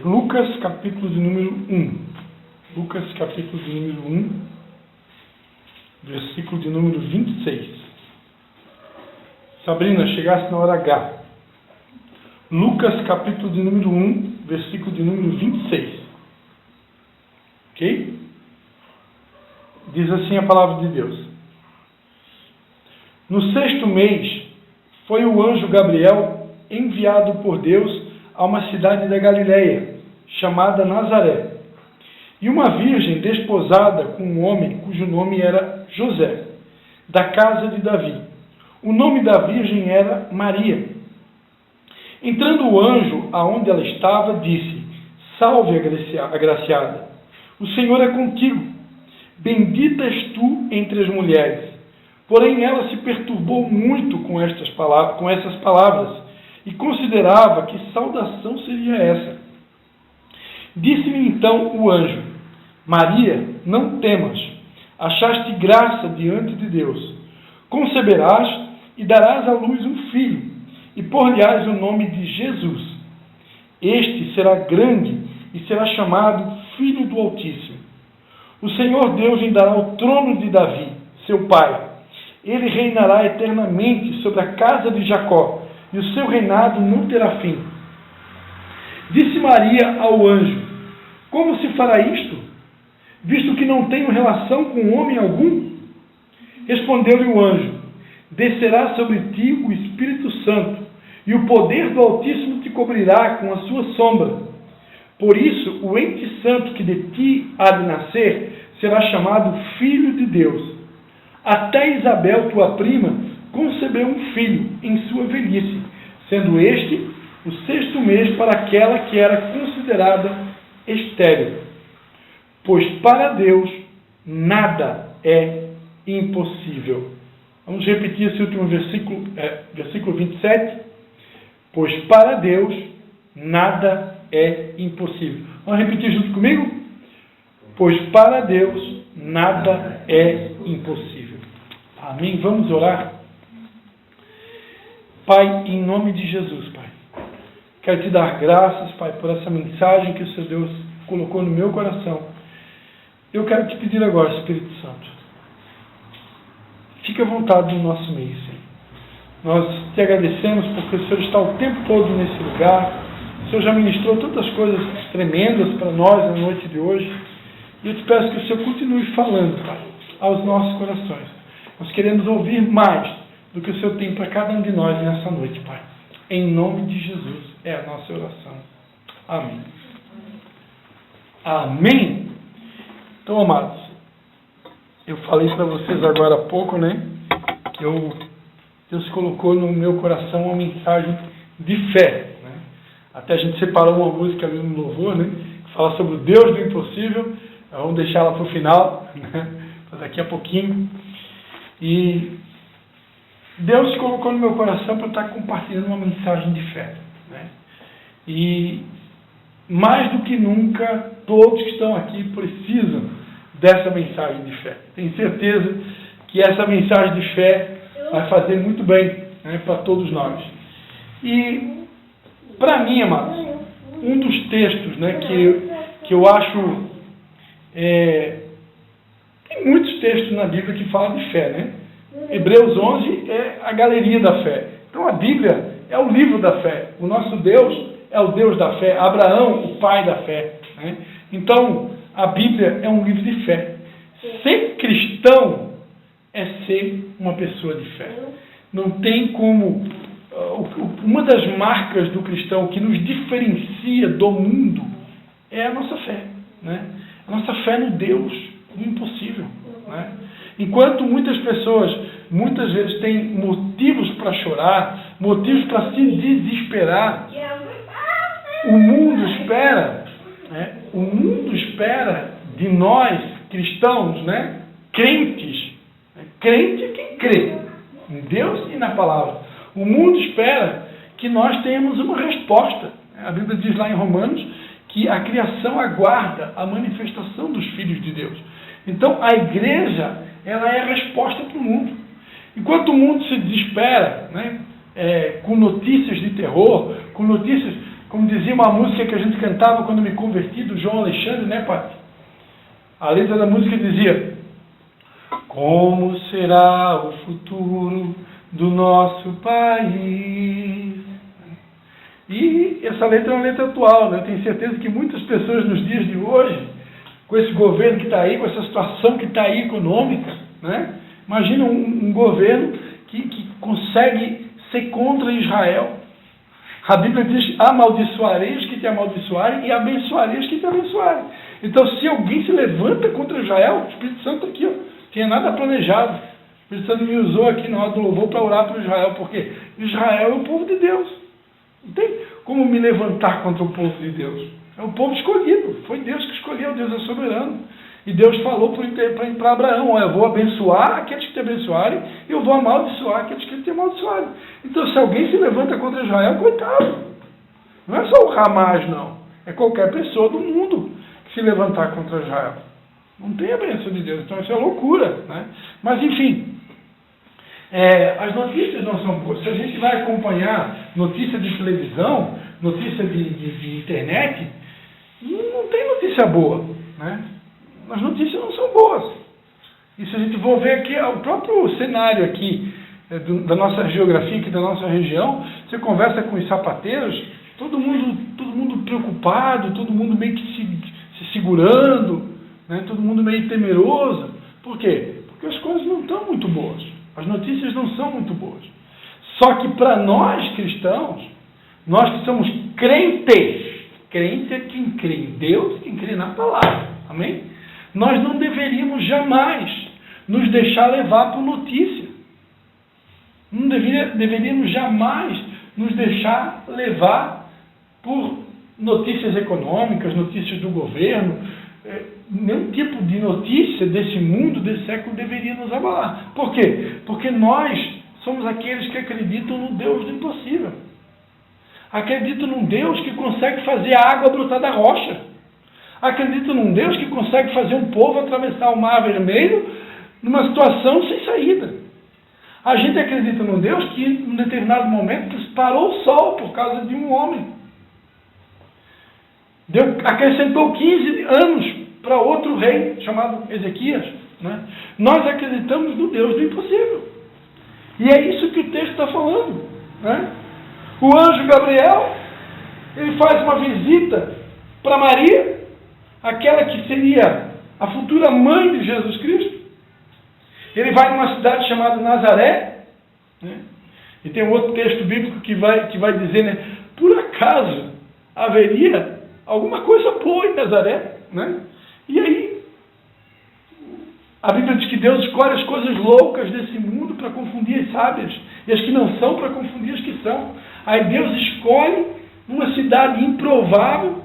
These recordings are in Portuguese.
Lucas, capítulo de número 1. Lucas, capítulo de número 1, versículo de número 26. Sabrina, chegasse na hora H. Lucas, capítulo de número 1, versículo de número 26. Ok? Diz assim a palavra de Deus. No 6º mês, foi o anjo Gabriel enviado por Deus a uma cidade da Galileia, chamada Nazaré. E uma virgem desposada com um homem cujo nome era José, da casa de Davi. O nome da virgem era Maria. Entrando o anjo aonde ela estava, disse: Salve, agraciada, o Senhor é contigo. Bendita és tu entre as mulheres. Porém, ela se perturbou muito com essas palavras e considerava que saudação seria essa. Disse-lhe então o anjo: Maria, não temas, achaste graça diante de Deus. Conceberás e darás à luz um filho, e por-lhe-ás o nome de Jesus. Este será grande e será chamado Filho do Altíssimo. O Senhor Deus lhe dará o trono de Davi, seu pai. Ele reinará eternamente sobre a casa de Jacó, e o seu reinado não terá fim. Disse Maria ao anjo: Como se fará isto, visto que não tenho relação com homem algum? Respondeu-lhe o anjo: Descerá sobre ti o Espírito Santo, e o poder do Altíssimo te cobrirá com a sua sombra. Por isso, o ente santo que de ti há de nascer será chamado Filho de Deus. Até Isabel, tua prima, concebeu um filho em sua velhice, sendo este o 6º mês para aquela que era considerada estéril. Pois para Deus nada é impossível. Vamos repetir esse último versículo, versículo 27. Pois para Deus nada é impossível. Vamos repetir junto comigo? Pois para Deus nada é impossível. Amém? Vamos orar? Pai, em nome de Jesus, Pai, quero te dar graças, Pai, por essa mensagem que o Seu Deus colocou no meu coração. Eu quero te pedir agora, Espírito Santo, fique à vontade no nosso meio, Senhor. Nós te agradecemos porque o Senhor está o tempo todo nesse lugar. O Senhor já ministrou tantas coisas tremendas para nós na noite de hoje. E eu te peço que o Senhor continue falando, Pai, aos nossos corações. Nós queremos ouvir mais do que o Senhor tem para cada um de nós nessa noite, Pai. Em nome de Jesus é a nossa oração. Amém. Amém. Então, amados, eu falei para vocês agora há pouco, né, que Deus colocou no meu coração uma mensagem de fé, né? Até a gente separou uma música ali no louvor, né, que fala sobre o Deus do impossível. Vamos deixar ela para o final, né, para daqui a pouquinho. E Deus colocou no meu coração para estar compartilhando uma mensagem de fé, né? E mais do que nunca, todos que estão aqui precisam dessa mensagem de fé. Tenho certeza que essa mensagem de fé vai fazer muito bem, né, para todos nós. E, para mim, amados, um dos textos, né, que eu acho... tem muitos textos na Bíblia que falam de fé, né? Hebreus 11 é a galeria da fé. Então, a Bíblia é o livro da fé. O nosso Deus é o Deus da fé. Abraão, o pai da fé, né? Então, a Bíblia é um livro de fé. Ser cristão é ser uma pessoa de fé. Não tem como... Uma das marcas do cristão que nos diferencia do mundo é a nossa fé, né? A nossa fé no Deus do impossível, né? Enquanto muitas pessoas, muitas vezes, têm motivos para chorar, motivos para se desesperar, o mundo espera, né? O mundo espera de nós, cristãos, né? Crentes. Crente é quem crê em Deus e na palavra. O mundo espera que nós tenhamos uma resposta. A Bíblia diz lá em Romanos que a criação aguarda a manifestação dos filhos de Deus. Então, a igreja, ela é a resposta para o mundo. Enquanto o mundo se desespera, né, com notícias de terror, com notícias Como dizia uma música que a gente cantava quando me converti, do João Alexandre, né, pai? A letra da música dizia: como será o futuro do nosso país? E essa letra é uma letra atual, né? Eu tenho certeza que muitas pessoas nos dias de hoje, com esse governo que está aí, com essa situação que está aí econômica, né? Imagina um governo que consegue ser contra Israel. A Bíblia diz: amaldiçoarei os que te amaldiçoarem e abençoarei os que te abençoarem. Então, se alguém se levanta contra Israel, o Espírito Santo aqui, ó, tinha nada planejado. O Espírito Santo me usou aqui na hora do louvor para orar para Israel, porque Israel é o povo de Deus. Não tem como me levantar contra o povo de Deus. É o povo escolhido. Foi Deus que escolheu, Deus é soberano. E Deus falou para Abraão: olha, eu vou abençoar aqueles que te abençoarem e eu vou amaldiçoar aqueles que te amaldiçoarem. Então, se alguém se levanta contra Israel, coitado. Não é só o Hamas, não. É qualquer pessoa do mundo que se levantar contra Israel. Não tem a bênção de Deus. Então, isso é loucura, né? Mas, enfim, as notícias não são boas. Se a gente vai acompanhar notícia de televisão, notícia de internet, não tem notícia boa, né? As notícias não são boas. E se a gente for ver aqui, o próprio cenário aqui, da nossa geografia, aqui da nossa região, você conversa com os sapateiros, todo mundo preocupado, todo mundo meio que se segurando, né? Todo mundo meio temeroso. Por quê? Porque as coisas não estão muito boas. As notícias não são muito boas. Só que para nós cristãos, nós que somos crentes, crente é quem crê em Deus, quem crê na palavra, amém? Nós não deveríamos jamais nos deixar levar por notícia. Não deveríamos jamais nos deixar levar por notícias econômicas, notícias do governo. Nenhum tipo de notícia desse mundo, desse século, deveria nos abalar. Por quê? Porque nós somos aqueles que acreditam no Deus do impossível. Acreditam num Deus que consegue fazer a água brotar da rocha. Acredito num Deus que consegue fazer um povo atravessar o Mar Vermelho numa situação sem saída. A gente acredita num Deus que, em um determinado momento, parou o sol por causa de um homem. Deus acrescentou 15 anos para outro rei, chamado Ezequias, né? Nós acreditamos no Deus do impossível. E é isso que o texto está falando, né? O anjo Gabriel, ele faz uma visita para Maria, aquela que seria a futura mãe de Jesus Cristo. Ele vai numa cidade chamada Nazaré, né? E tem um outro texto bíblico que vai dizer, né? Por acaso haveria alguma coisa boa em Nazaré, né? E aí a Bíblia diz que Deus escolhe as coisas loucas desse mundo para confundir as sábias, e as que não são para confundir as que são. Aí Deus escolhe uma cidade improvável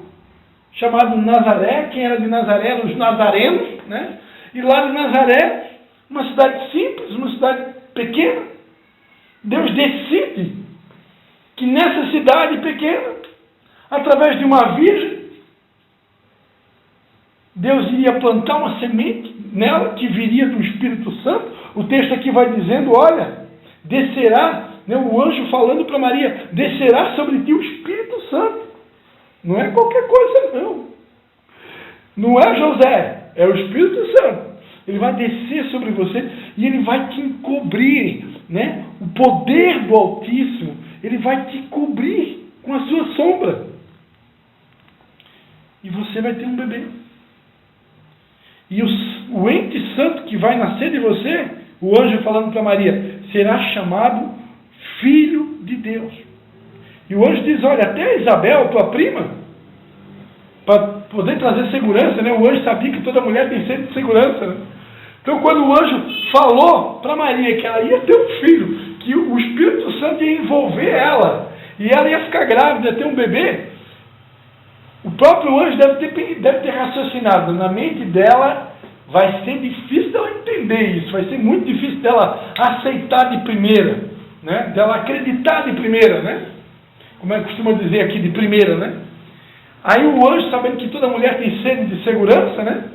chamado Nazaré. Quem era de Nazaré eram os nazarenos, né? E lá de Nazaré, uma cidade simples, uma cidade pequena, Deus decide que nessa cidade pequena, através de uma virgem, Deus iria plantar uma semente nela, que viria do Espírito Santo. O texto aqui vai dizendo, olha, descerá, né, o anjo falando para Maria, descerá sobre ti o Espírito Santo. Não é qualquer coisa, não. Não é José, é o Espírito Santo. Ele vai descer sobre você e ele vai te encobrir, né? O poder do Altíssimo, ele vai te cobrir com a sua sombra. E você vai ter um bebê. E o ente santo que vai nascer de você, o anjo falando para Maria, será chamado Filho de Deus. E o anjo diz, olha, até Isabel, tua prima, para poder trazer segurança, né? O anjo sabia que toda mulher tem sede de segurança, né? Então, quando o anjo falou para Maria que ela ia ter um filho, que o Espírito Santo ia envolver ela, e ela ia ficar grávida, ia ter um bebê, o próprio anjo deve ter raciocinado. Na mente dela, vai ser difícil dela entender isso, vai ser muito difícil dela aceitar de primeira, né? Dela acreditar de primeira, né? Como é que costuma dizer aqui, de primeira, né? Aí o anjo, sabendo que toda mulher tem sede de segurança, né?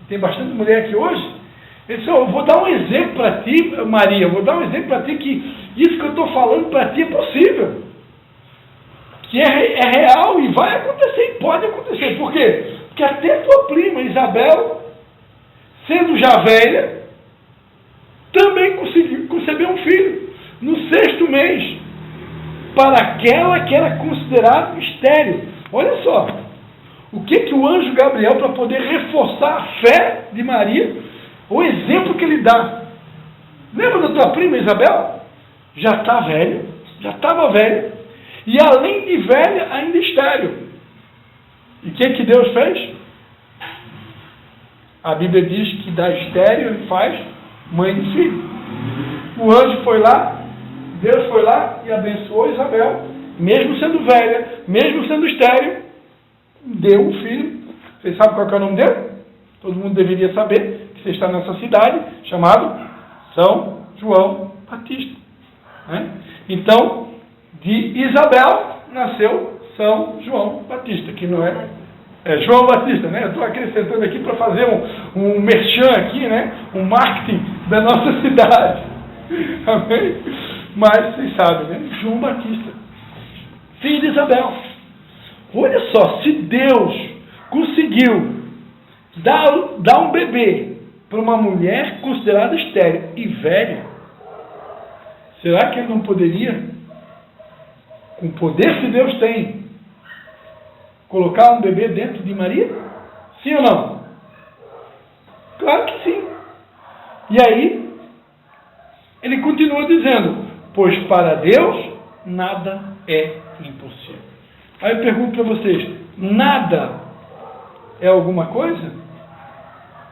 Tem bastante mulher aqui hoje. Ele disse, eu vou dar um exemplo para ti, Maria, eu vou dar um exemplo para ti que isso que eu estou falando para ti é possível. que é real e vai acontecer, e pode acontecer. Por quê? Porque até tua prima Isabel, sendo já velha, também conseguiu conceber um filho no 6º mês, para aquela que era considerada estéril. Olha só, o que o anjo Gabriel, para poder reforçar a fé de Maria, o exemplo que ele dá. Lembra da tua prima Isabel? Já está velha, já estava velha, e além de velha, ainda estéril. E o que Deus fez? A Bíblia diz que da estéril ele faz mãe de filho. O anjo foi lá, Deus foi lá e abençoou Isabel, mesmo sendo velha, mesmo sendo estéril, deu um filho. Vocês sabem qual é o nome dele? Todo mundo deveria saber que você está nessa cidade, chamado São João Batista. Né? Então, de Isabel nasceu São João Batista, que não é João Batista, né? Eu estou acrescentando aqui para fazer um merchan aqui, né? Um marketing da nossa cidade. Amém? Mas vocês sabem, né? João Batista, filho de Isabel. Olha só, se Deus conseguiu dar um bebê para uma mulher considerada estéril e velha, será que ele não poderia, com o poder que Deus tem, colocar um bebê dentro de Maria? Sim ou não? Claro que sim. E aí, ele continua dizendo, pois para Deus nada é impossível. Aí eu pergunto para vocês, nada é alguma coisa?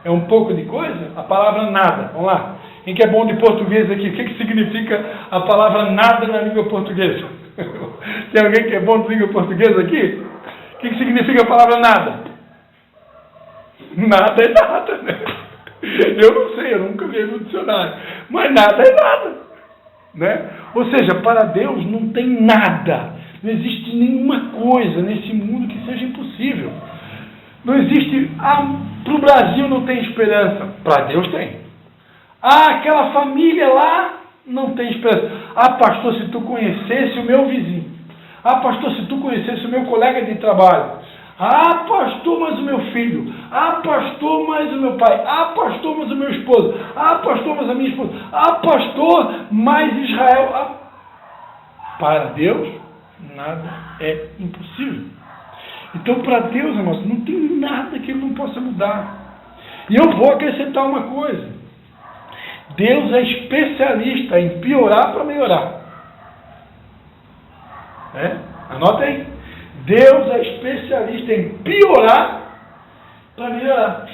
É um pouco de coisa? A palavra nada, vamos lá. Quem que é bom de português aqui? O que significa a palavra nada na língua portuguesa? Tem alguém que é bom de língua portuguesa aqui? O que significa a palavra nada? Nada é nada, né? Eu não sei, eu nunca vi no dicionário. Mas nada é nada, né? Ou seja, para Deus não tem nada. Não existe nenhuma coisa nesse mundo que seja impossível. Não existe... para o Brasil não tem esperança. Para Deus tem. Aquela família lá não tem esperança. Pastor, se tu conhecesse o meu vizinho. Pastor, se tu conhecesse o meu colega de trabalho. Pastor, mas o meu filho. Pastor, mas o meu pai. Pastor, mas o meu esposo. Pastor, mas a minha esposa. Pastor, mas Israel. Para Deus, nada é impossível. Então, para Deus, irmãos, não tem nada que Ele não possa mudar. E eu vou acrescentar uma coisa. Deus é especialista em piorar para melhorar. Anota aí. Deus é especialista em piorar para melhorar.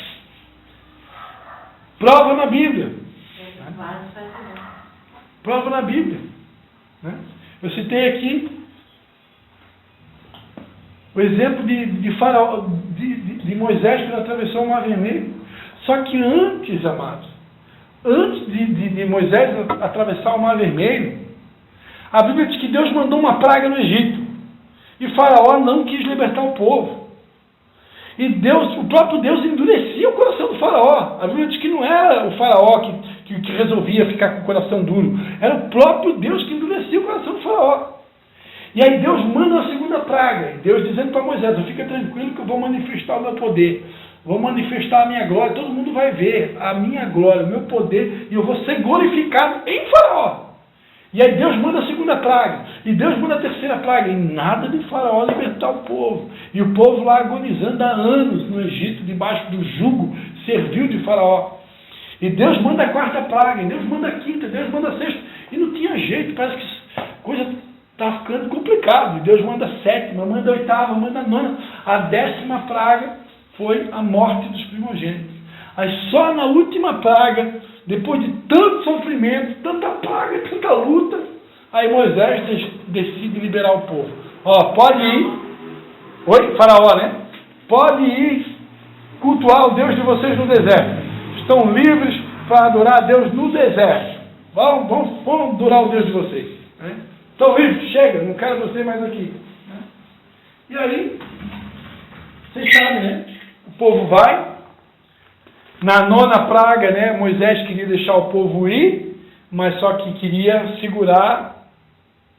Prova na Bíblia. Prova na Bíblia. Eu citei aqui o exemplo de Faraó, de Moisés, que atravessou o Mar Vermelho. Só que antes, amados, antes de Moisés atravessar o Mar Vermelho, a Bíblia diz que Deus mandou uma praga no Egito. E Faraó não quis libertar o povo. E Deus, o próprio Deus endurecia o coração do Faraó. A Bíblia diz que não era o Faraó que resolvia ficar com o coração duro. Era o próprio Deus que endurecia o coração do Faraó. E aí Deus manda a segunda praga. E Deus dizendo para Moisés, fica tranquilo que eu vou manifestar o meu poder. Vou manifestar a minha glória. Todo mundo vai ver a minha glória, o meu poder. E eu vou ser glorificado em Faraó. E aí Deus manda a segunda praga. E Deus manda a terceira praga. E nada de Faraó libertar o povo. E o povo lá agonizando há anos no Egito, debaixo do jugo servil de Faraó. E Deus manda a quarta praga. E Deus manda a quinta. Deus manda a sexta. E não tinha jeito. Parece que a coisa está ficando complicado. E Deus manda a sétima, manda a oitava, manda a nona. A 10ª praga foi a morte dos primogênitos. Aí só na última praga, depois de tanto sofrimento, tanta praga, tanta luta, aí Moisés decide liberar o povo. Pode ir. Oi, Faraó, né? Pode ir cultuar o Deus de vocês no deserto. Estão livres para adorar a Deus no deserto. Vamos adorar o Deus de vocês. Né? Estão livres, chega, não quero vocês mais aqui. Né? E aí, vocês sabem, né? O povo vai. Na 9ª praga, né, Moisés queria deixar o povo ir, mas só que queria segurar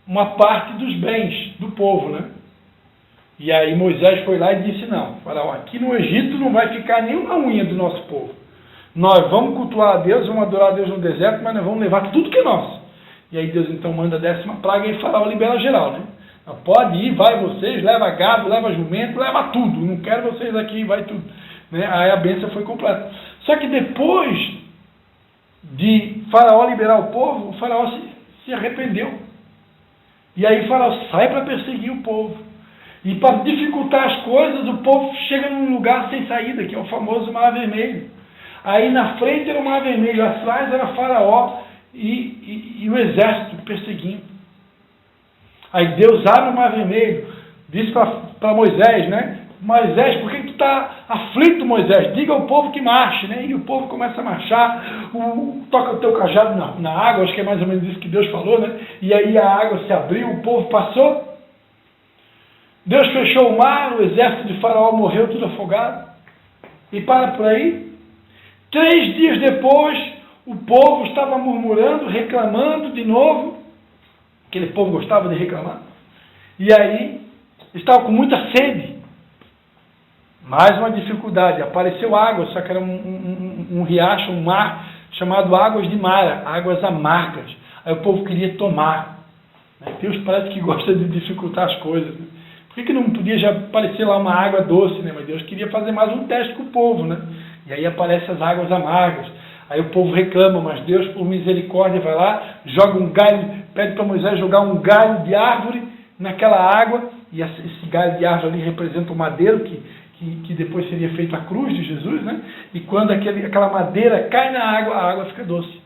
uma parte dos bens do povo, né? E aí Moisés foi lá e disse, não, Faraó, aqui no Egito não vai ficar nenhuma unha do nosso povo. Nós vamos cultuar a Deus, vamos adorar a Deus no deserto, mas nós vamos levar tudo que é nosso. E aí Deus então manda a 10ª praga e Faraó libera geral, né? Pode ir, vai vocês, leva gado, leva jumento, leva tudo. Não quero vocês aqui, vai tudo. Né? Aí a bênção foi completa. Só que depois de Faraó liberar o povo, o Faraó se arrependeu. E aí Faraó sai para perseguir o povo. E para dificultar as coisas, o povo chega num lugar sem saída, que é o famoso Mar Vermelho. Aí na frente era o Mar Vermelho, atrás era Faraó e o exército perseguindo. Aí Deus abre o Mar Vermelho, diz para Moisés, né? Moisés, por que tu está aflito, Moisés? Diga ao povo que marche, né? E o povo começa a marchar, toca o teu cajado na água, acho que é mais ou menos isso que Deus falou, né? E aí a água se abriu, o povo passou. Deus fechou o mar, o exército de Faraó morreu tudo afogado. E para por aí. 3 dias depois, o povo estava murmurando, reclamando de novo. Aquele povo gostava de reclamar. E aí, estava com muita sede. Mais uma dificuldade. Apareceu água, só que era um riacho, um mar, chamado Águas de Mara, águas amargas. Aí o povo queria tomar. Deus parece que gosta de dificultar as coisas. Né? Por que não podia já aparecer lá uma água doce? Né? Mas Deus queria fazer mais um teste com o povo. Né? E aí aparecem as águas amargas. Aí o povo reclama, mas Deus, por misericórdia, vai lá, joga um galho, pede para Moisés jogar um galho de árvore naquela água, e esse galho de árvore ali representa o madeiro, que depois seria feito a cruz de Jesus, né? E quando aquela madeira cai na água, a água fica doce.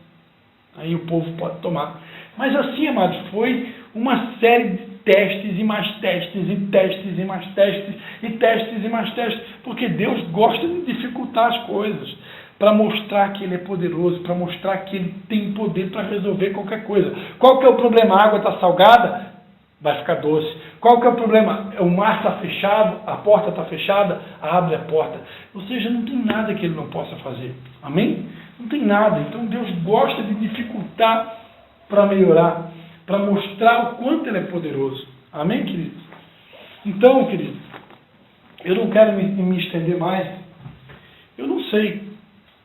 Aí o povo pode tomar. Mas assim, amados, foi uma série de testes e mais testes, e testes e mais testes, e testes e mais testes, porque Deus gosta de dificultar as coisas, para mostrar que Ele é poderoso, para mostrar que Ele tem poder para resolver qualquer coisa. Qual que é o problema? A água está salgada? Vai ficar doce. Qual que é o problema? O mar está fechado, a porta está fechada, abre a porta. Ou seja, não tem nada que Ele não possa fazer. Amém? Não tem nada. Então Deus gosta de dificultar para melhorar, para mostrar o quanto Ele é poderoso. Amém, queridos? Então, queridos, eu não quero me estender mais. Eu não sei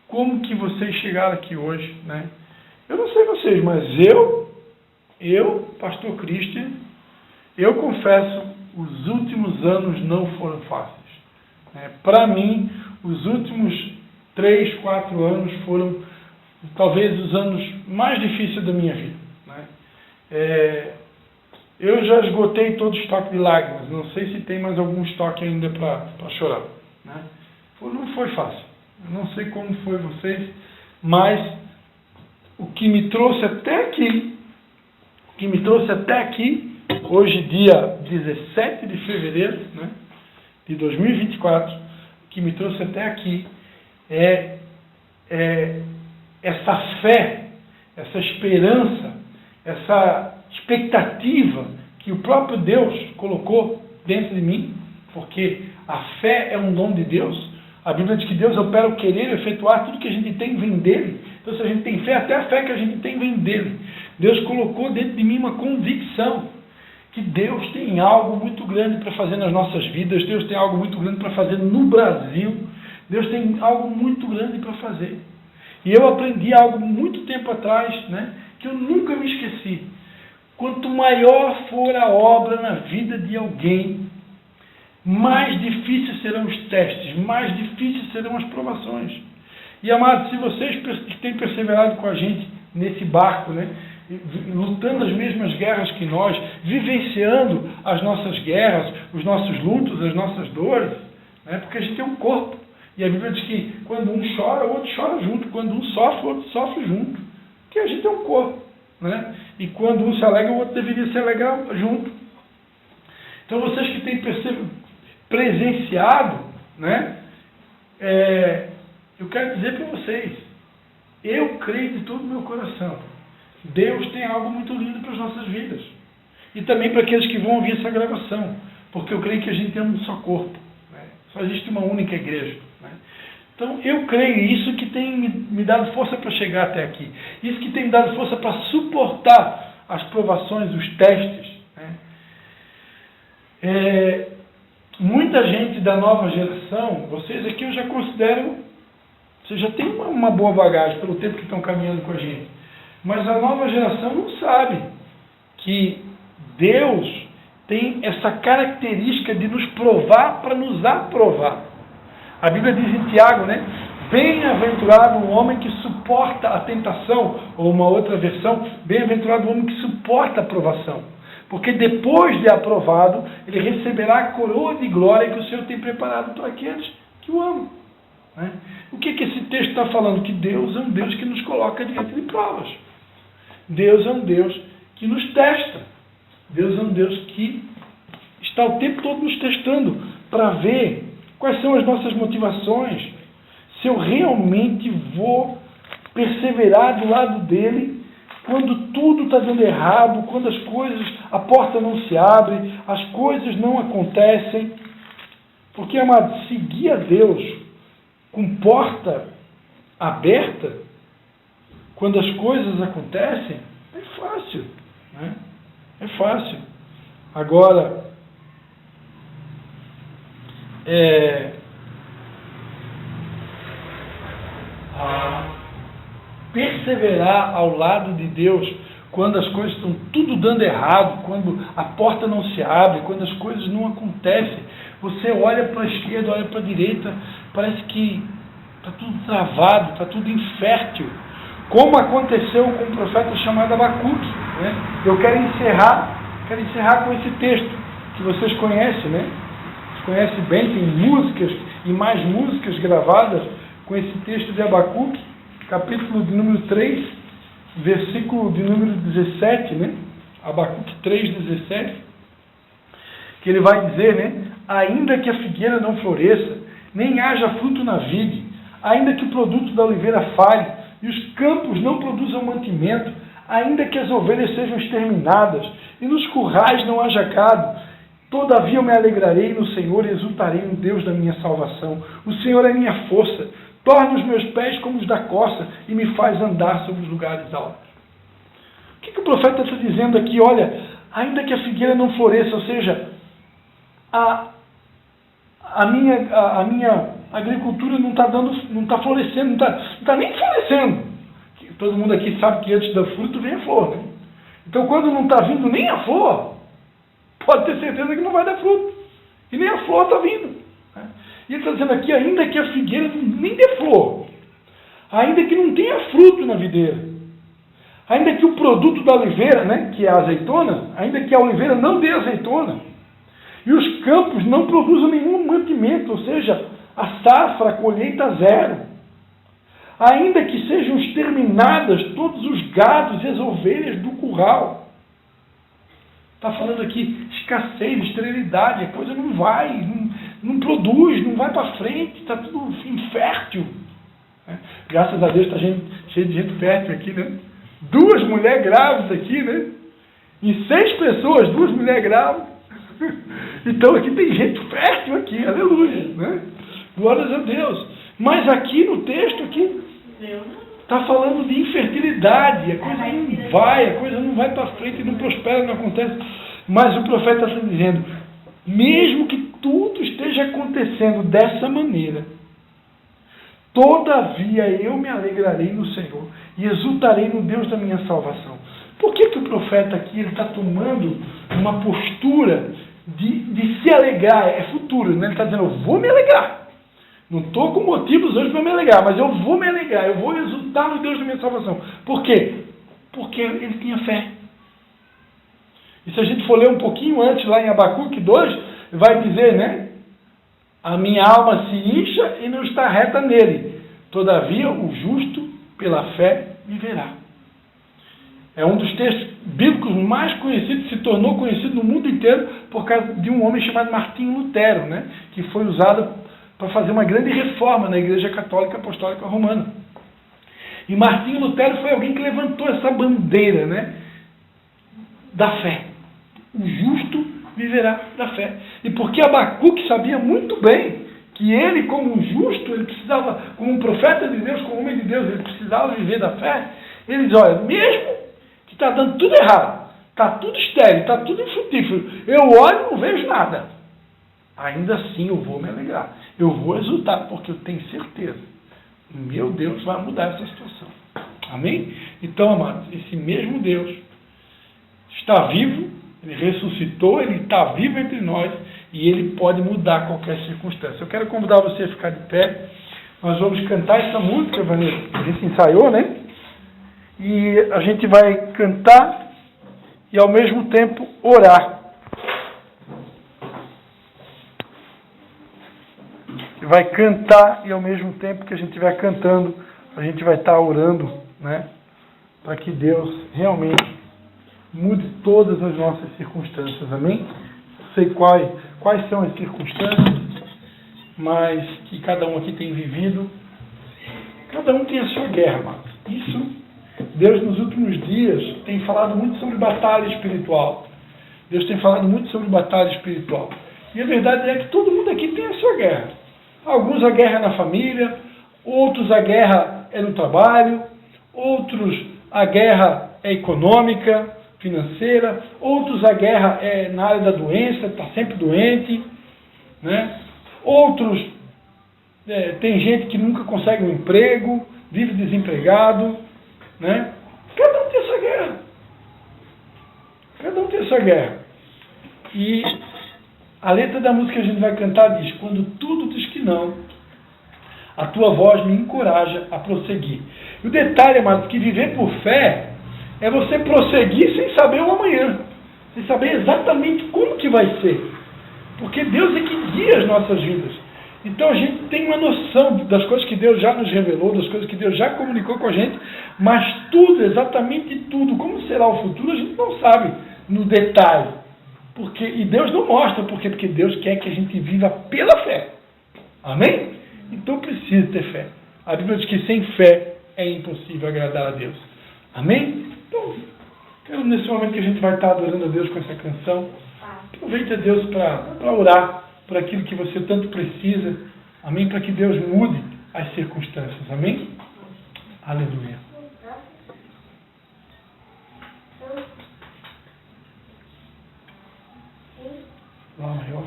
como que vocês chegaram aqui hoje, né? Eu não sei vocês, mas eu, pastor Christian, eu confesso, os últimos anos não foram fáceis. Né? Para mim, os últimos 3, 4 anos foram talvez os anos mais difíceis da minha vida. Né? Eu já esgotei todo o estoque de lágrimas, não sei se tem mais algum estoque ainda para chorar. Né? Não foi fácil. Eu não sei como foi vocês, mas o que me trouxe até aqui, hoje dia 17 de fevereiro, né, de 2024, o que me trouxe até aqui é essa fé, essa esperança, essa expectativa que o próprio Deus colocou dentro de mim, porque a fé é um dom de Deus. A Bíblia diz que Deus opera o querer e efetuar tudo que a gente tem vem dele. Então, se a gente tem fé, até a fé que a gente tem vem dele. Deus colocou dentro de mim uma convicção que Deus tem algo muito grande para fazer nas nossas vidas. Deus tem algo muito grande para fazer no Brasil. Deus tem algo muito grande para fazer. E eu aprendi algo muito tempo atrás, né, que eu nunca me esqueci. Quanto maior for a obra na vida de alguém, mais difíceis serão os testes, mais difíceis serão as provações. E, amados, se vocês têm perseverado com a gente nesse barco, né, lutando as mesmas guerras que nós, vivenciando as nossas guerras, os nossos lutos, as nossas dores, né, porque a gente é um corpo. E a Bíblia diz que quando um chora, o outro chora junto. Quando um sofre, o outro sofre junto. Porque a gente é um corpo. Né? E quando um se alegra, o outro deveria se alegrar junto. Então, vocês que têm presenciado, né, eu quero dizer para vocês, eu creio de todo o meu coração, Deus tem algo muito lindo para as nossas vidas. E também para aqueles que vão ouvir essa gravação, porque eu creio que a gente é um só corpo. Né? Só existe uma única igreja. Né? Então, eu creio, isso que tem me dado força para chegar até aqui. Isso que tem me dado força para suportar as provações, os testes. Né? muita gente da nova geração, vocês aqui eu já considero, vocês já têm uma boa bagagem pelo tempo que estão caminhando com a gente, mas a nova geração não sabe que Deus tem essa característica de nos provar para nos aprovar. A Bíblia diz em Tiago, né? Bem-aventurado o homem que suporta a tentação, ou uma outra versão, bem-aventurado o homem que suporta a provação. Porque depois de aprovado, ele receberá a coroa de glória que o Senhor tem preparado para aqueles que o amam. Né? O que esse texto está falando? Que Deus é um Deus que nos coloca diante de provas. Deus é um Deus que nos testa. Deus é um Deus que está o tempo todo nos testando para ver quais são as nossas motivações, se eu realmente vou perseverar do lado dele quando tudo está dando errado, quando as coisas, a porta não se abre, as coisas não acontecem. Porque, amado, seguir a Deus com porta aberta, quando as coisas acontecem, é fácil. Né? É fácil. Agora, perseverar ao lado de Deus quando as coisas estão tudo dando errado, quando a porta não se abre, quando as coisas não acontecem. Você olha para a esquerda, olha para a direita, parece que está tudo travado, está tudo infértil. Como aconteceu com um profeta chamado Abacuque. Né? Eu quero encerrar com esse texto que vocês conhecem, né? Vocês conhecem bem, tem músicas e mais músicas gravadas com esse texto de Abacuque, capítulo de número 3, versículo de número 17, né? Abacuque 3, 17, que ele vai dizer, né? Ainda que a figueira não floresça, nem haja fruto na vide, ainda que o produto da oliveira falhe, e os campos não produzam mantimento, ainda que as ovelhas sejam exterminadas, e nos currais não haja gado, todavia eu me alegrarei no Senhor e exultarei no Deus da minha salvação. O Senhor é minha força, torna os meus pés como os da costa e me faz andar sobre os lugares altos. O que o profeta está dizendo aqui? Olha, ainda que a figueira não floresça, ou seja, a minha agricultura não está florescendo, não está nem florescendo. Todo mundo aqui sabe que antes da fruto vem a flor, né? Então, quando não está vindo nem a flor, pode ter certeza que não vai dar fruto. E nem a flor está vindo. Né? E ele está dizendo aqui, ainda que a figueira nem dê flor, ainda que não tenha fruto na videira, ainda que o produto da oliveira, né, que é a azeitona, ainda que a oliveira não dê azeitona, e os campos não produzam nenhum mantimento, ou seja, a safra, a colheita zero, ainda que sejam exterminadas todos os gados e as ovelhas do curral. Está falando aqui escassez, esterilidade, a coisa não vai, não produz, não vai para frente, está tudo infértil. Graças a Deus está cheio de gente fértil aqui, né? 2 mulheres grávidas aqui, né? Em 6 pessoas, 2 mulheres grávidas. Então aqui tem gente fértil aqui, aleluia, né? Glórias a Deus. Mas aqui no texto aqui está falando de infertilidade, a coisa não vai para frente, não prospera, não acontece. Mas o profeta está dizendo, mesmo que tudo esteja acontecendo dessa maneira, todavia eu me alegrarei no Senhor e exultarei no Deus da minha salvação. Por que o profeta aqui está tomando uma postura de se alegrar? É futuro, né? Ele está dizendo, eu vou me alegrar. Não estou com motivos hoje para me alegrar, mas eu vou me alegrar, eu vou exultar no Deus da minha salvação. Por quê? Porque ele tinha fé. E se a gente for ler um pouquinho antes, lá em Abacuque 2, vai dizer, né? A minha alma se incha e não está reta nele. Todavia, o justo, pela fé, viverá. É um dos textos bíblicos mais conhecidos, se tornou conhecido no mundo inteiro por causa de um homem chamado Martinho Lutero, né? Que foi usado para fazer uma grande reforma na Igreja Católica Apostólica Romana. E Martinho Lutero foi alguém que levantou essa bandeira, né? Da fé. O justo viverá da fé. E porque Abacuque sabia muito bem que ele, como um justo, ele precisava, como um profeta de Deus, como um homem de Deus, ele precisava viver da fé, ele diz, olha, mesmo que está dando tudo errado, está tudo estéril, está tudo infrutífero, eu olho e não vejo nada. ainda assim eu vou me alegrar. Eu vou exultar, porque eu tenho certeza. Meu Deus vai mudar essa situação. Amém? Então, amados, esse mesmo Deus está vivo, Ele ressuscitou, Ele está vivo entre nós e Ele pode mudar qualquer circunstância. Eu quero convidar você a ficar de pé. Nós vamos cantar essa música, Vanessa. A gente ensaiou, né? E a gente vai cantar e ao mesmo tempo orar. Vai cantar e ao mesmo tempo que a gente estiver cantando, a gente vai estar orando, né? Para que Deus realmente mude todas as nossas circunstâncias, amém? Não sei quais são as circunstâncias, mas que cada um aqui tem vivido. Cada um tem a sua guerra, amados. Isso, Deus nos últimos dias tem falado muito sobre batalha espiritual. Deus tem falado muito sobre batalha espiritual. E a verdade é que todo mundo aqui tem a sua guerra. Alguns a guerra é na família, outros a guerra é no trabalho, outros a guerra é econômica, financeira, outros a guerra é na área da doença, está sempre doente, né? Outros, tem gente que nunca consegue um emprego, vive desempregado, né? Cada um tem a sua guerra. Cada um tem a sua guerra. E a letra da música que a gente vai cantar diz: quando tudo diz que não, a tua voz me encoraja a prosseguir. E o detalhe, amado, que viver por fé é você prosseguir sem saber o amanhã, sem saber exatamente como que vai ser. Porque Deus é que guia as nossas vidas. Então a gente tem uma noção das coisas que Deus já nos revelou, das coisas que Deus já comunicou com a gente, mas tudo, exatamente tudo, como será o futuro, a gente não sabe no detalhe. E Deus não mostra, porque Deus quer que a gente viva pela fé. Amém? Então precisa ter fé. A Bíblia diz que sem fé é impossível agradar a Deus. Amém? Então, quero nesse momento que a gente vai estar adorando a Deus com essa canção, aproveite a Deus para orar por aquilo que você tanto precisa. Amém? Para que Deus mude as circunstâncias. Amém? Aleluia. Lá maior.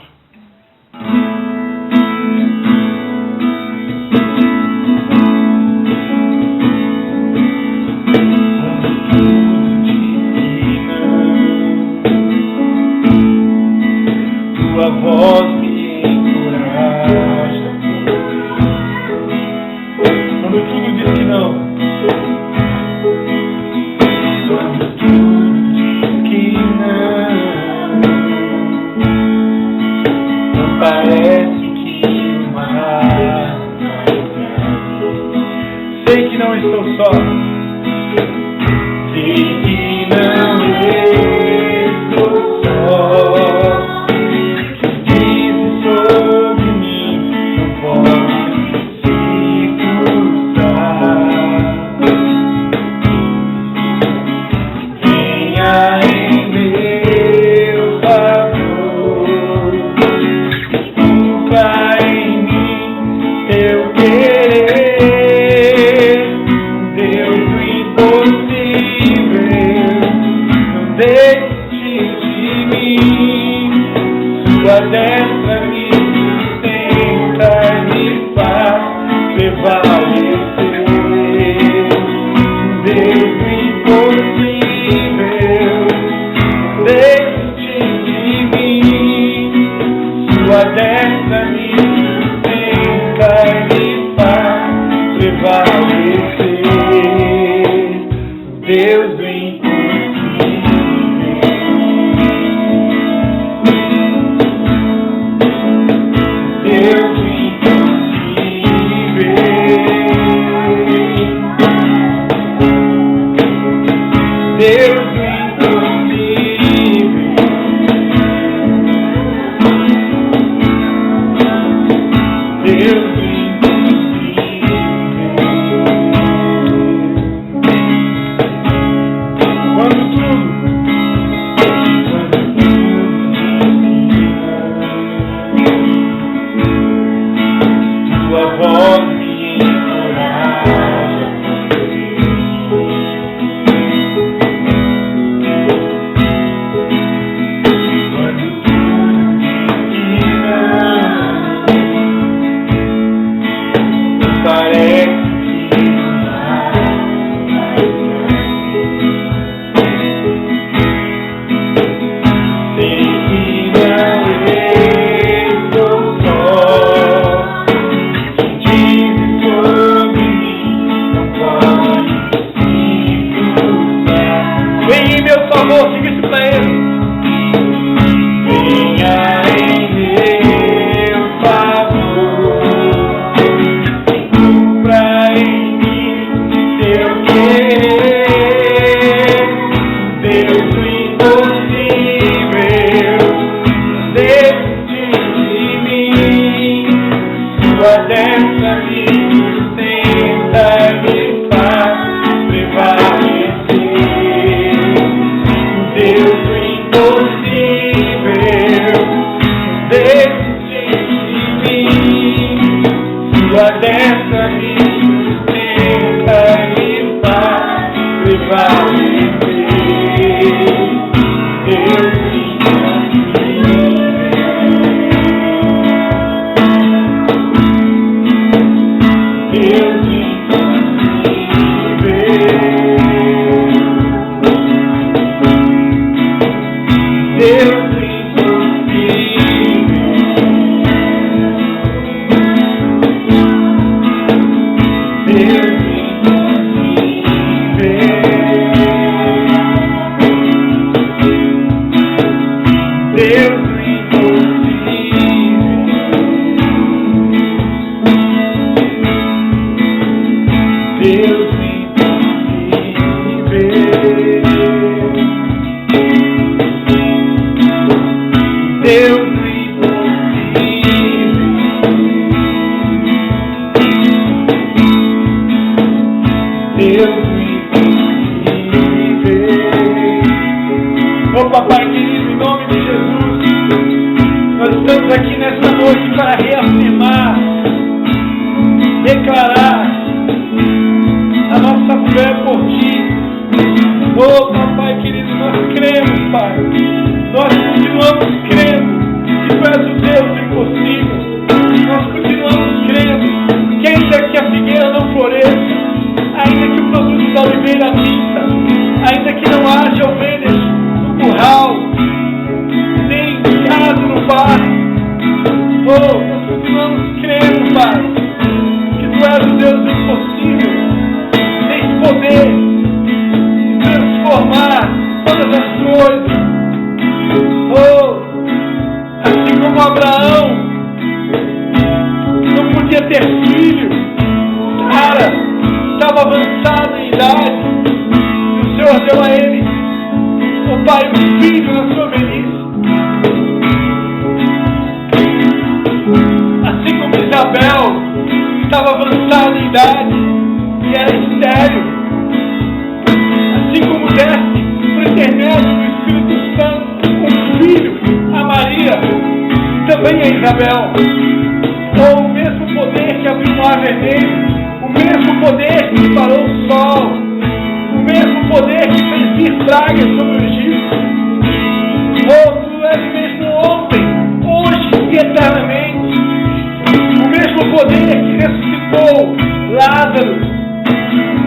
Tua voz me encoraja. Quando tudo diz que não. Quando tudo diz que não parece que uma arma. Sei que não estou só. Sei que não estou só. adentra-me, sustenta-me, faz prevalecer. Deus do impossível, desiste de mim. Tu adentra-me, sustenta-me, faz prevalecer. Deus do Papai querido, em nome de Jesus, nós estamos aqui nesta noite para reafirmar, declarar a nossa fé por Ti. Oh, Papai querido, nós cremos, Pai. Nós continuamos crendo que Tu és o Deus do impossível. Nós continuamos crendo que ainda que a figueira não floresça, ainda que o produto da oliveira minta, ainda que não haja ovelhas curral, nem gado no barco. Oh, nós continuamos crendo, Pai, que Tu és o Deus do impossível. Tens poder de transformar todas as coisas. Oh, assim como Abraão não podia ter filho, cara, estava avançado em idade, e o Senhor deu a ele, oh Pai, um filho na sua velhice. Assim como Isabel estava avançada em idade e era estéril, assim como desse por intermédio do Espírito Santo um filho a Maria, também a Isabel. Ou o mesmo poder que abriu o mar vermelho, o mesmo poder que parou o sol, o mesmo poder que fez vir pragas sobre o Egito. Oh, Tu és o mesmo ontem, hoje e eternamente. O mesmo poder que ressuscitou Lázaro.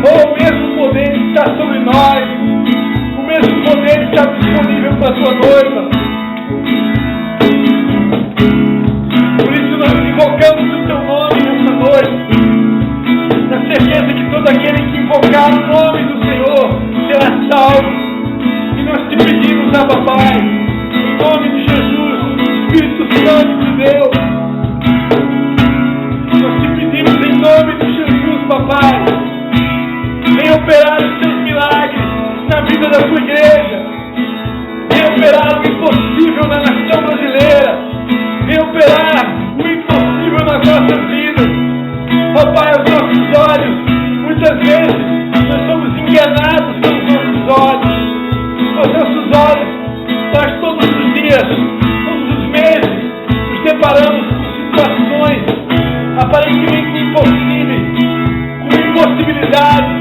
Oh, o mesmo poder que está sobre nós. O mesmo poder que está disponível para a Tua noiva. Por isso nós invocamos o Teu nome nessa noite, na certeza que todo aquele que invocar o nome do Senhor será salvo. E nós te pedimos, Papai, em nome de Jesus, Espírito Santo de Deus, nós te pedimos em nome de Jesus, Papai, venha operar os Teus milagres na vida da Tua igreja, venha operar o impossível na nação brasileira, venha operar o impossível nas nossas vidas. Papai, os nossos olhos, muitas vezes, nós somos enganados pelos nossos olhos. Os nossos olhos, nós todos os dias, todos os meses, nos deparamos com situações aparentemente impossíveis, com impossibilidades.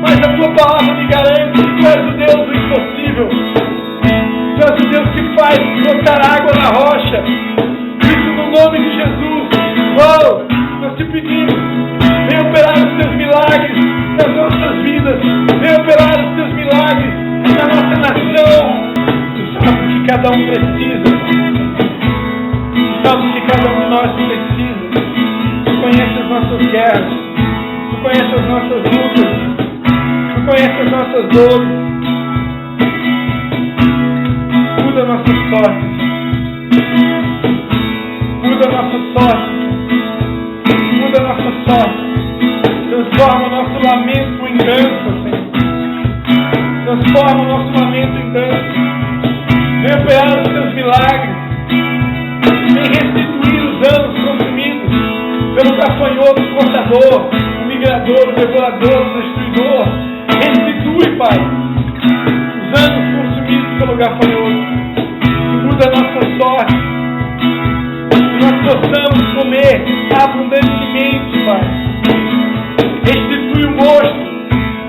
Mas a Tua palavra me garante que Tu és o Deus do impossível. Tu és o Deus que faz brotar água na rocha. Isso no nome de Jesus. Oh, nós te pedimos, venha operar os Teus milagres nas nossas vidas. Venha operar os Teus milagres na nossa nação. Tu sabes o que cada um precisa. Tu sabes o que cada um de nós precisa. Tu conheces as nossas guerras. Tu conheces as nossas lutas. Tu conheces as nossas dores. Muda a nossa sorte. Muda a nossa sorte. Muda a nossa sorte. Transforma o nosso lamento em dança, Senhor. Transforma o nosso lamento em dança. Vem operar os Teus milagres. Vem restituir os anos consumidos. pelo gafanhoto, o cortador, o migrador, o devorador, o destruidor. Restitui, Pai, os anos consumidos pelo gafanhoto. Muda a nossa sorte, que nós possamos comer abundantemente, Pai. Restitui o mosto,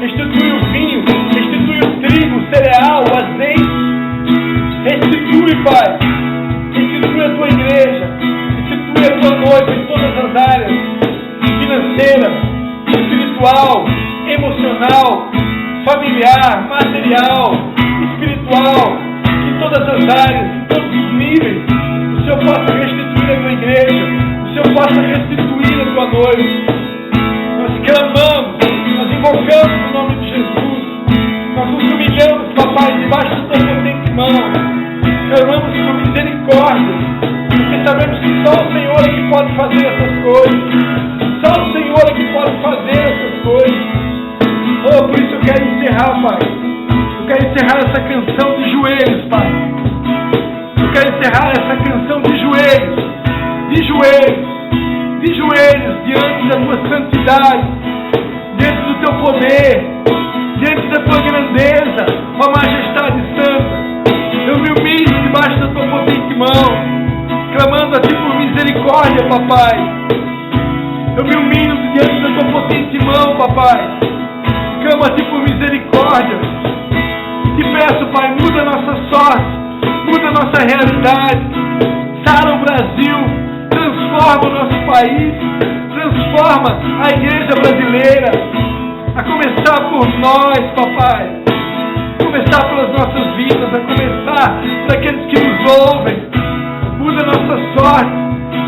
restitui o vinho, restitui o trigo, o cereal, o azeite. Restitui, Pai. Restitui a tua igreja, restitui a tua noiva em todas as áreas, financeira, espiritual, emocional, familiar, material, espiritual, em todas as áreas, em todos os níveis. O Senhor possa restituir a tua igreja, o Senhor possa restituir a tua noiva. Nós clamamos, nós invocamos o nome de Jesus, nós nos humilhamos, papai, debaixo da tua potente mão. Clamamos por misericórdia, porque sabemos que só o Senhor é que pode fazer essas coisas. Só o Senhor é que pode fazer essas coisas. Oh, por isso eu quero encerrar, Pai. Eu quero encerrar essa canção de joelhos, Pai. Eu quero encerrar essa canção de joelhos, de joelhos, de joelhos, diante da tua santidade, diante do teu poder, diante da tua grandeza, ó majestade santa. Eu me humilho debaixo da tua potente mão, clamando a ti por misericórdia, papai. Eu me humilho diante da tua potente mão, papai. Clamo a ti por misericórdia. Te peço, pai, muda a nossa sorte, muda a nossa realidade. Sara o Brasil, transforma o nosso país, transforma a igreja brasileira. A começar por nós, papai. A começar pelas nossas vidas, a começar por aqueles que nos ouvem. Muda a nossa sorte,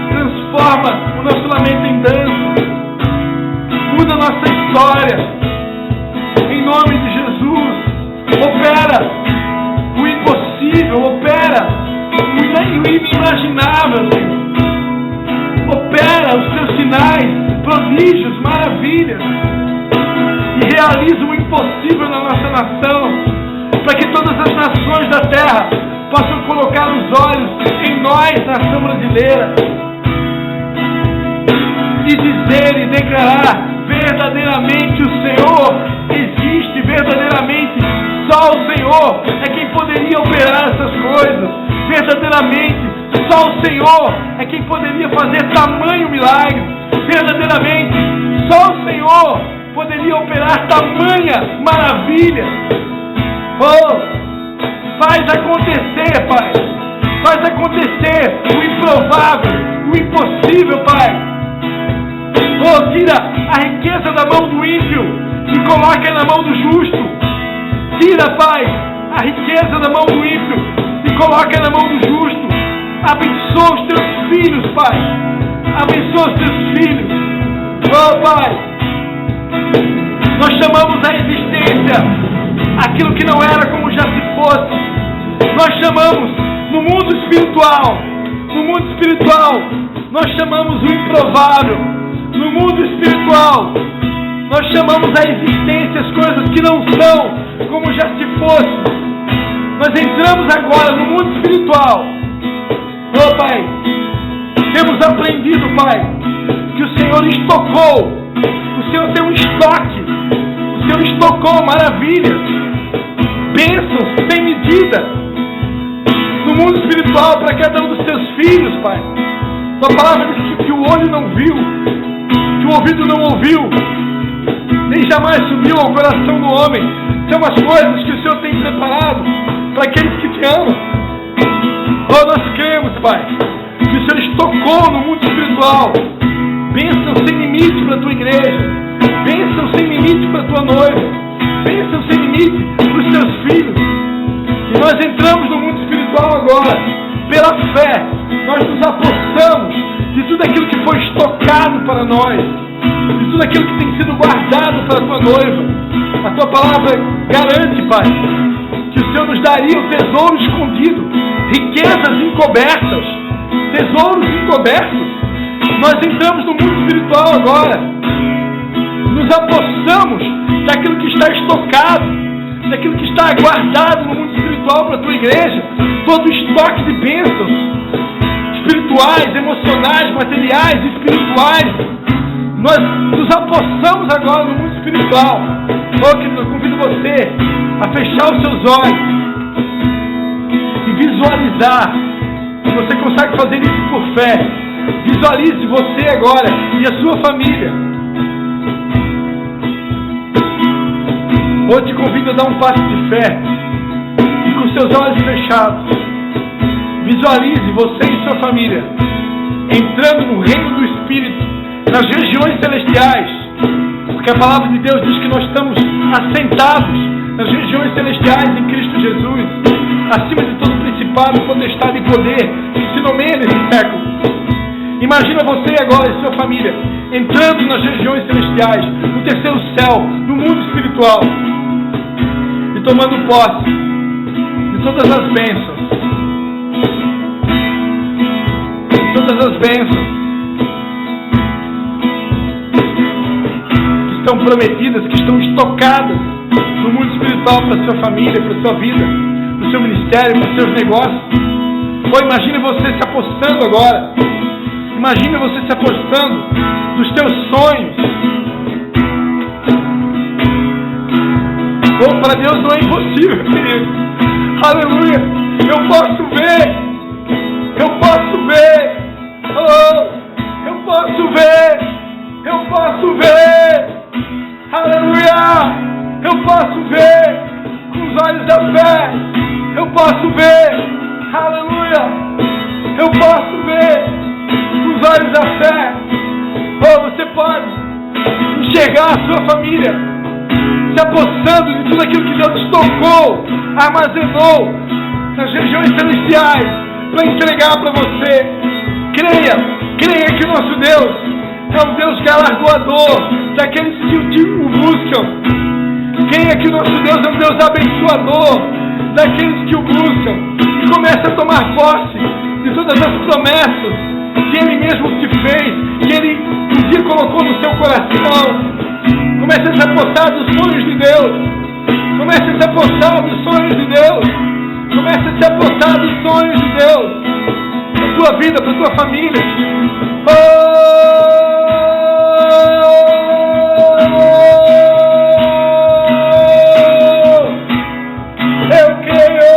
transforma o nosso lamento em dança. Muda a nossa história. Em nome de Jesus, opera o impossível, opera o inimaginável, Senhor. Opera os teus sinais, prodígios, maravilhas. E realiza o impossível na nossa nação, para que todas as nações da terra possam colocar os olhos em nós, nação brasileira, e dizer e declarar: verdadeiramente o Senhor existe, verdadeiramente só o Senhor é quem poderia operar essas coisas, verdadeiramente só o Senhor é quem poderia fazer tamanho milagre, verdadeiramente só o Senhor poderia operar tamanha maravilha. Oh, faz acontecer, Pai, faz acontecer o improvável, o impossível, Pai. Oh, tira a riqueza da mão do ímpio e coloca na mão do justo. Tira, Pai, a riqueza da mão do ímpio e coloca na mão do justo. Abençoa os teus filhos, Pai. Abençoa os teus filhos. Oh, Pai, nós chamamos a existência aquilo que não era como já se fosse. Nós chamamos no mundo espiritual, nós chamamos o improvável. No mundo espiritual, nós chamamos a existência as coisas que não são como já se fosse. Nós entramos agora no mundo espiritual. Oh, Pai, temos aprendido, Pai, que o Senhor estocou, o Senhor tem um estoque, o Senhor estocou maravilhas, bênçãos sem medida no mundo espiritual para cada um dos teus filhos, Pai. Tua palavra diz que o olho não viu, que o ouvido não ouviu, nem jamais subiu ao coração do homem. São as coisas que o Senhor tem preparado para aqueles que te amam. Oh, nós cremos, Pai, que o Senhor estocou no mundo espiritual bênçãos sem limite para a tua igreja, bênçãos sem limite para a tua noiva, bênçãos sem limite para os teus filhos. E nós entramos no mundo espiritual agora, pela fé. Nós nos apossamos de tudo aquilo que foi estocado para nós, de tudo aquilo que tem sido guardado para a tua noiva. A tua palavra garante, Pai, que o Senhor nos daria o tesouro escondido, riquezas encobertas, tesouros encobertos. Nós entramos no mundo espiritual agora, nos apossamos daquilo que está estocado, daquilo que está guardado no mundo espiritual para a tua igreja, todo o estoque de bênçãos, espirituais, emocionais, materiais, espirituais. Nós nos apossamos agora no mundo espiritual. Oh, querido, eu convido você a fechar os seus olhos e visualizar. Você consegue fazer isso por fé. Visualize você agora e a sua família. Ou te convido a dar um passo de fé e com seus olhos fechados, visualize você e sua família entrando no reino do Espírito, nas regiões celestiais, porque a palavra de Deus diz que nós estamos assentados nas regiões celestiais em Cristo Jesus, acima de todo principado, potestade e poder que se nomeia nesse século. Imagina você agora e sua família entrando nas regiões celestiais, no terceiro céu, no mundo espiritual, e tomando posse de todas as bênçãos, que estão prometidas, que estão estocadas no mundo espiritual para a sua família, para a sua vida, para o seu ministério, para os seus negócios. Ou imagine você se apostando agora. Imagine você se apostando dos teus sonhos. Oh, para Deus não é impossível, querido. Aleluia. Eu posso ver. Eu posso ver. Oh, eu posso ver. Eu posso ver. Aleluia. Eu posso ver com os olhos da fé. Eu posso ver. Aleluia. Eu posso ver com os olhos da fé. Oh, você pode enxergar a sua família se apossando de tudo aquilo que Deus estocou, armazenou nas regiões celestiais para entregar para você. Creia que o nosso Deus é um Deus galardoador daqueles que o buscam. Creia que o nosso Deus é um Deus abençoador daqueles que o buscam. E comece a tomar posse de todas as promessas que Ele mesmo te fez, que Ele um dia colocou no seu coração. Comece a se apossar dos sonhos de Deus. Comece a se apossar dos sonhos de Deus. Comece a se apossar dos sonhos de Deus para a tua vida, para a tua família. Eu creio.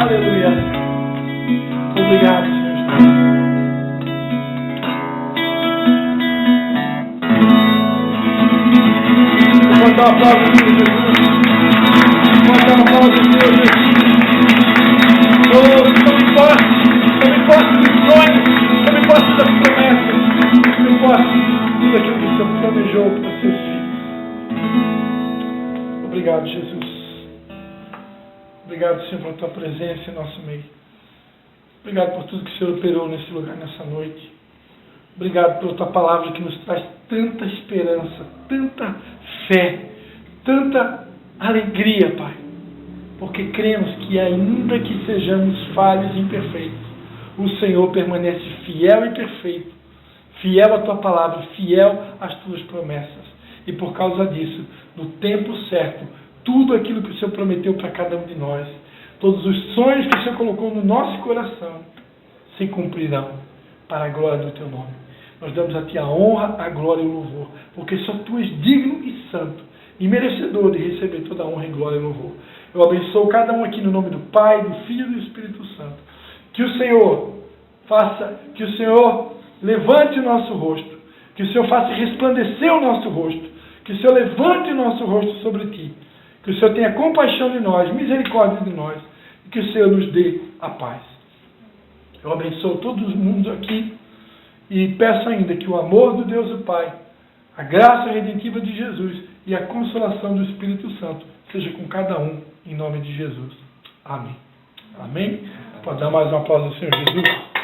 Aleluia. Tome posse das promessas, tome posse de tudo aquilo planejou para seus filhos. Obrigado, Jesus. Obrigado, Senhor, pela tua presença em nosso meio. Obrigado por tudo que o Senhor operou nesse lugar, nessa noite. Obrigado pela tua palavra que nos traz tanta esperança, tanta fé, tanta alegria, Pai. Porque cremos que ainda que sejamos falhos e imperfeitos, o Senhor permanece fiel e perfeito, fiel à tua palavra, fiel às tuas promessas. E por causa disso, no tempo certo, tudo aquilo que o Senhor prometeu para cada um de nós, todos os sonhos que o Senhor colocou no nosso coração, se cumprirão para a glória do teu nome. Nós damos a ti a honra, a glória e o louvor, porque só tu és digno e santo e merecedor de receber toda a honra e glória e louvor. Eu abençoo cada um aqui no nome do Pai, do Filho e do Espírito Santo. Que o Senhor faça, que o Senhor levante o nosso rosto, que o Senhor faça resplandecer o nosso rosto, que o Senhor levante o nosso rosto sobre ti, que o Senhor tenha compaixão de nós, misericórdia de nós, e que o Senhor nos dê a paz. Eu abençoo todo mundo aqui e peço ainda que o amor do Deus o Pai, a graça redentiva de Jesus e a consolação do Espírito Santo seja com cada um, em nome de Jesus. Amém. Amém? Pode dar mais um aplauso ao Senhor Jesus?